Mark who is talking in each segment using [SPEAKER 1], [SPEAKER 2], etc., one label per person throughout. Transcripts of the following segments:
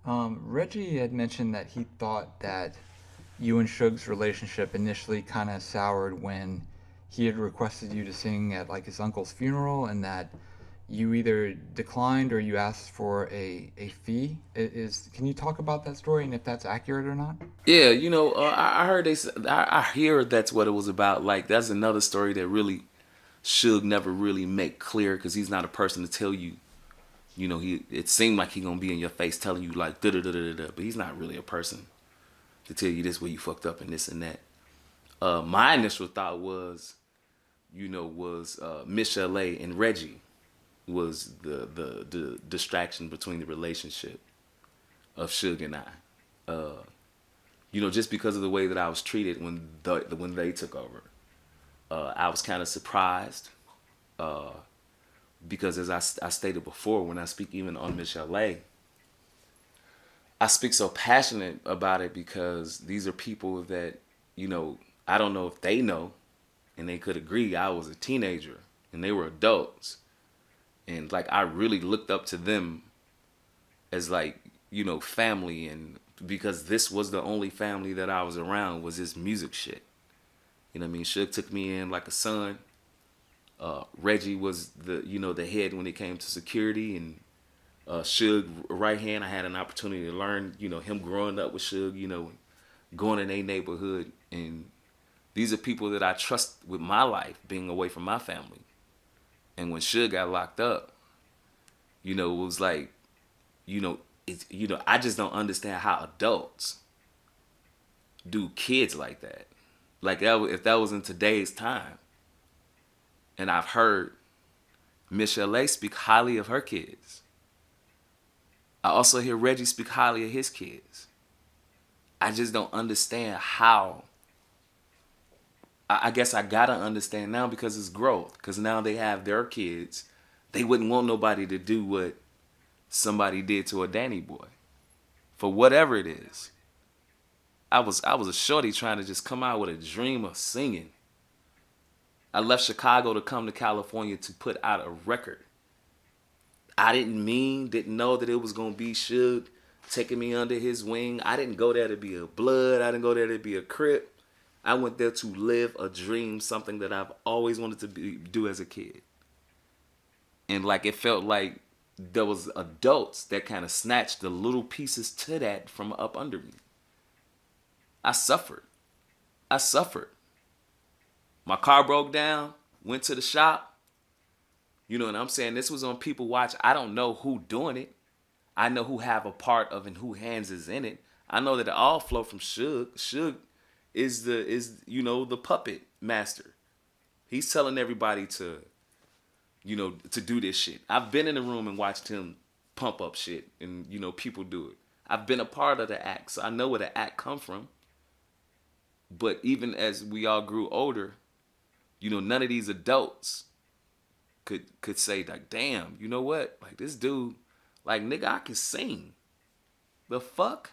[SPEAKER 1] Reggie had mentioned that he thought that you and Suge's relationship initially kind of soured when he had requested you to sing at like his uncle's funeral, and that you either declined or you asked for a fee. Is can you talk about that story and if that's accurate or not?
[SPEAKER 2] Yeah, I heard I hear that's what it was about. Like that's another story that really Suge never really make clear because he's not a person to tell you. He it seemed like he gonna be in your face telling you like da da da da da, but he's not really a person to tell you this where you fucked up and this and that. My initial thought was, Michel'le and Reggie was the distraction between the relationship of Suge and I. Just because of the way that I was treated when they took over, I was kind of surprised because as I stated before, when I speak even on Michel'le, I speak so passionate about it because these are people that I don't know if they know, and they could agree. I was a teenager and they were adults, and like I really looked up to them as like family, and because this was the only family that I was around was this music shit. You know what I mean? Suge took me in like a son. Reggie was the head when it came to security, and Suge right hand. I had an opportunity to learn him growing up with Suge, going in a neighborhood, and these are people that I trust with my life, being away from my family. And when Suge got locked up, it was like, I just don't understand how adults do kids like that. Like if that was in today's time, and I've heard Michel'le speak highly of her kids. I also hear Reggie speak highly of his kids. I just don't understand how. I guess I gotta understand now because it's growth. Because now they have their kids. They wouldn't want nobody to do what somebody did to a Danny boy, for whatever it is. I was a shorty trying to just come out with a dream of singing. I left Chicago to come to California to put out a record. I didn't know that it was gonna be Suge taking me under his wing. I didn't go there to be a blood. I didn't go there to be a crip. I went there to live a dream, something that I've always wanted to do as a kid. And like it felt like there was adults that kind of snatched the little pieces to that from up under me. I suffered. I suffered. My car broke down, went to the shop. You know what I'm saying? This was on People Watch. I don't know who doing it. I know who have a part of and who hands is in it. I know that it all flow from Suge. Suge is the puppet master. He's telling everybody to do this shit. I've been in the room and watched him pump up shit, and people do it. I've been a part of the act, so I know where the act come from. But even as we all grew older, none of these adults could say like, damn, you know what? Like this dude, like nigga, I can sing. The fuck?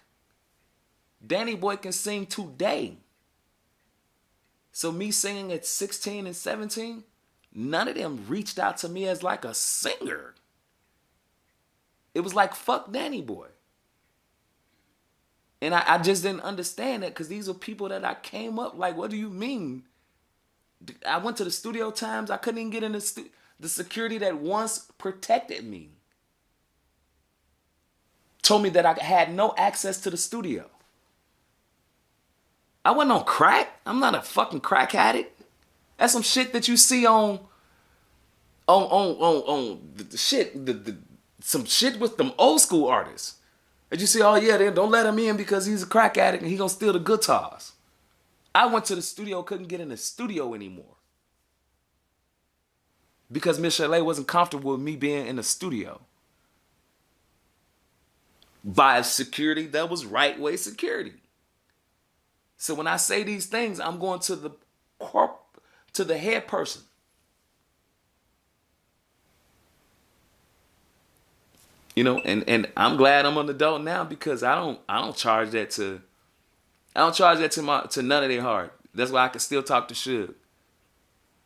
[SPEAKER 2] Danny Boy can sing today. So me singing at 16 and 17, none of them reached out to me as like a singer. It was like fuck Danny Boy. And I just didn't understand that because these are people that I came up like, what do you mean? I went to the studio times. I couldn't even get in the security that once protected me told me that I had no access to the studio. I wasn't on crack. I'm not a fucking crack addict. That's some shit that you see on the shit some shit with them old school artists. And you see, oh yeah, they don't let him in because he's a crack addict and he gonna steal the guitars. I went to the studio, couldn't get in the studio anymore because Michel'le wasn't comfortable with me being in the studio. By security, that was right way security. So when I say these things, I'm going to the head person. And I'm glad I'm an adult now because I don't charge that to none of their heart. That's why I can still talk to Suge.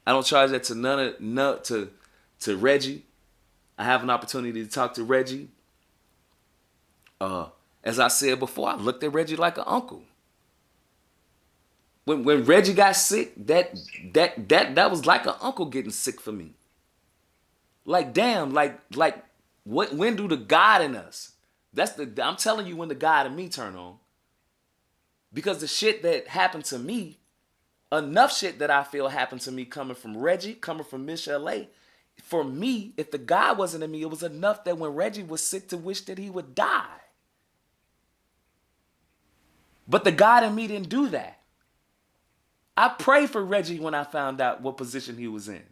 [SPEAKER 2] I don't charge that to to Reggie. I have an opportunity to talk to Reggie. As I said before, I looked at Reggie like an uncle. When Reggie got sick, that was like an uncle getting sick for me. Like damn, like what? When do the God in us? I'm telling you when the God in me turn on. Because the shit that happened to me, enough shit that I feel happened to me coming from Reggie, coming from Michel'le. For me, if the God wasn't in me, it was enough that when Reggie was sick to wish that he would die. But the God in me didn't do that. I prayed for Reggie when I found out what position he was in.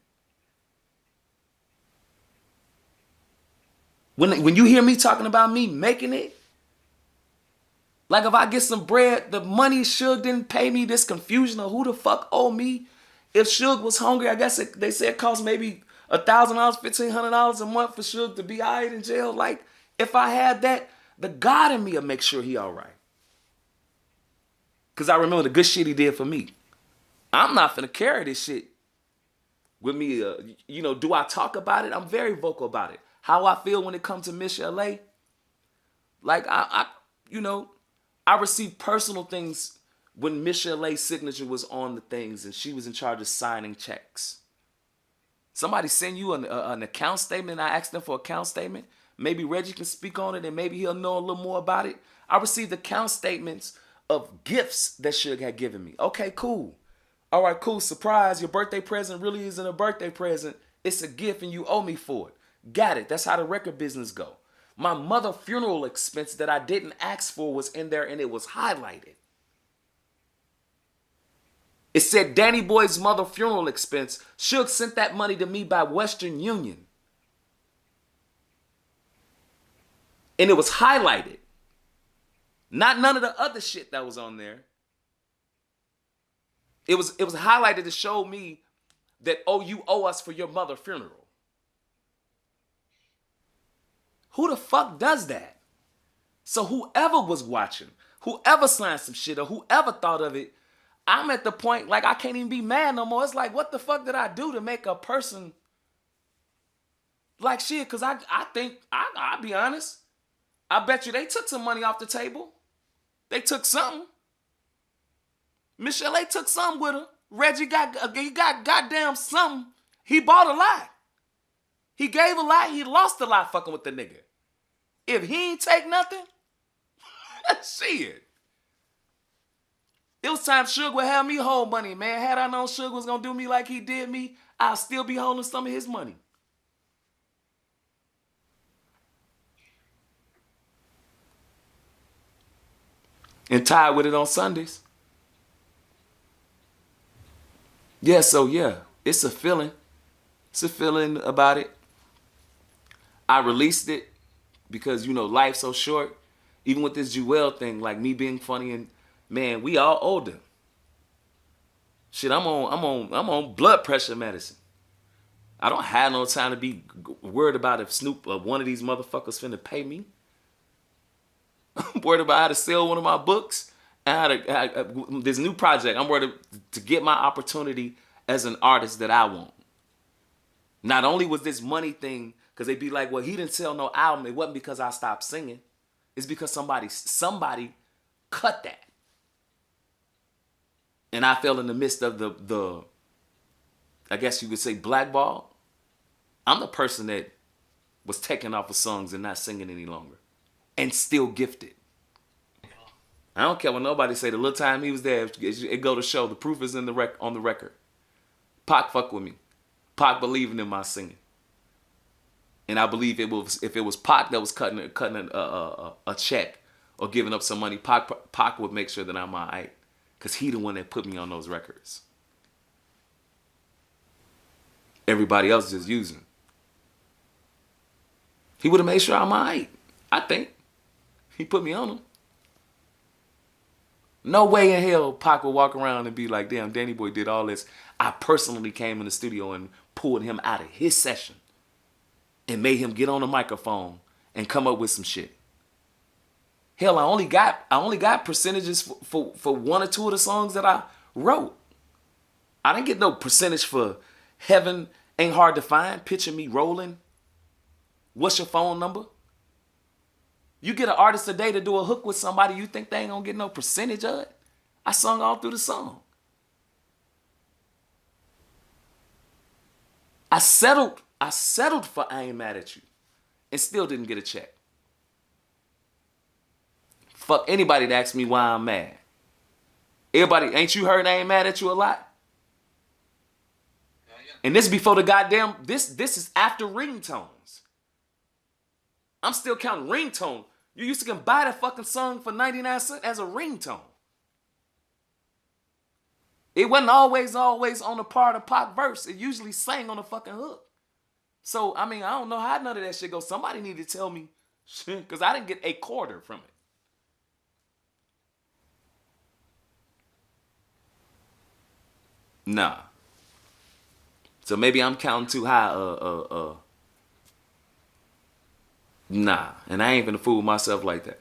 [SPEAKER 2] When you hear me talking about me making it, like if I get some bread, the money Suge didn't pay me, this confusion of who the fuck owe me. If Suge was hungry, I guess they said it cost maybe $1,000, $1,500 a month for Suge to be all right in jail. Like if I had that, the God in me will make sure he all right. Because I remember the good shit he did for me. I'm not finna carry this shit with me. Do I talk about it? I'm very vocal about it. How I feel when it comes to Michel'le. Like I received personal things when Michel'le's signature was on the things and she was in charge of signing checks. Somebody send you an account statement and I asked them for an account statement. Maybe Reggie can speak on it and maybe he'll know a little more about it. I received account statements of gifts that Suge had given me. Okay, cool. All right, cool. Surprise. Your birthday present really isn't a birthday present. It's a gift and you owe me for it. Got it. That's how the record business go. My mother funeral expense that I didn't ask for was in there and it was highlighted. It said Danny Boy's mother funeral expense. Suge sent that money to me by Western Union. And it was highlighted. Not none of the other shit that was on there. It was highlighted to show me that, oh, you owe us for your mother funeral. Who the fuck does that? So whoever was watching, whoever signed some shit or whoever thought of it, I'm at the point like I can't even be mad no more. It's like, what the fuck did I do to make a person like shit? Because I think, I'll be honest, I bet you they took some money off the table. They took something. Michel'le took something with her. Reggie got goddamn something. He bought a lot. He gave a lot. He lost a lot fucking with the nigga. If he ain't take nothing, shit. It was time Suge would have me hold money, man. Had I known Suge was gonna do me like he did me, I'll still be holding some of his money. And tied with it on Sundays. Yeah, so yeah, it's a feeling. It's a feeling about it. I released it because, life's so short. Even with this Jewel thing, like me being funny and, man, we all older. Shit, I'm on blood pressure medicine. I don't have no time to be worried about if Snoop or one of these motherfuckers finna pay me. I'm worried about how to sell one of my books and this new project. I'm worried to get my opportunity as an artist that I want. Not only was this money thing, because they'd be like, well, he didn't sell no album. It wasn't because I stopped singing. It's because somebody cut that. And I fell in the midst of the I guess you could say blackball. I'm the person that was taken off of songs and not singing any longer. And still gifted. I don't care what nobody say. The little time he was there, it go to show. The proof is on the record. Pac fuck with me. Pac believing in my singing. And I believe if it was Pac that was cutting a check or giving up some money, Pac would make sure that I'm all right. Because he the one that put me on those records. Everybody else just using. He would have made sure I'm all right. I think. He put me on them. No way in hell Pac would walk around and be like, damn, Danny Boy did all this. I personally came in the studio and pulled him out of his session and made him get on the microphone and come up with some shit. Hell, I only got percentages for one or two of the songs that I wrote. I didn't get no percentage for Heaven Ain't Hard to Find, Picture Me Rolling, What's Your Phone Number? You get an artist today to do a hook with somebody, you think they ain't gonna get no percentage of it? I sung all through the song. I settled for I Ain't Mad at You and still didn't get a check. Fuck anybody that asks me why I'm mad. Everybody, ain't you heard I Ain't Mad at You a lot? And this before the goddamn, this is after ringtones. I'm still counting ringtone. You used to can buy that fucking song for 99 cents as a ringtone. It wasn't always on the part of Pac verse. It usually sang on the fucking hook. So, I mean, I don't know how none of that shit goes. Somebody need to tell me, because I didn't get a quarter from it. Nah. So maybe I'm counting too high. Nah. And I ain't gonna fool myself like that.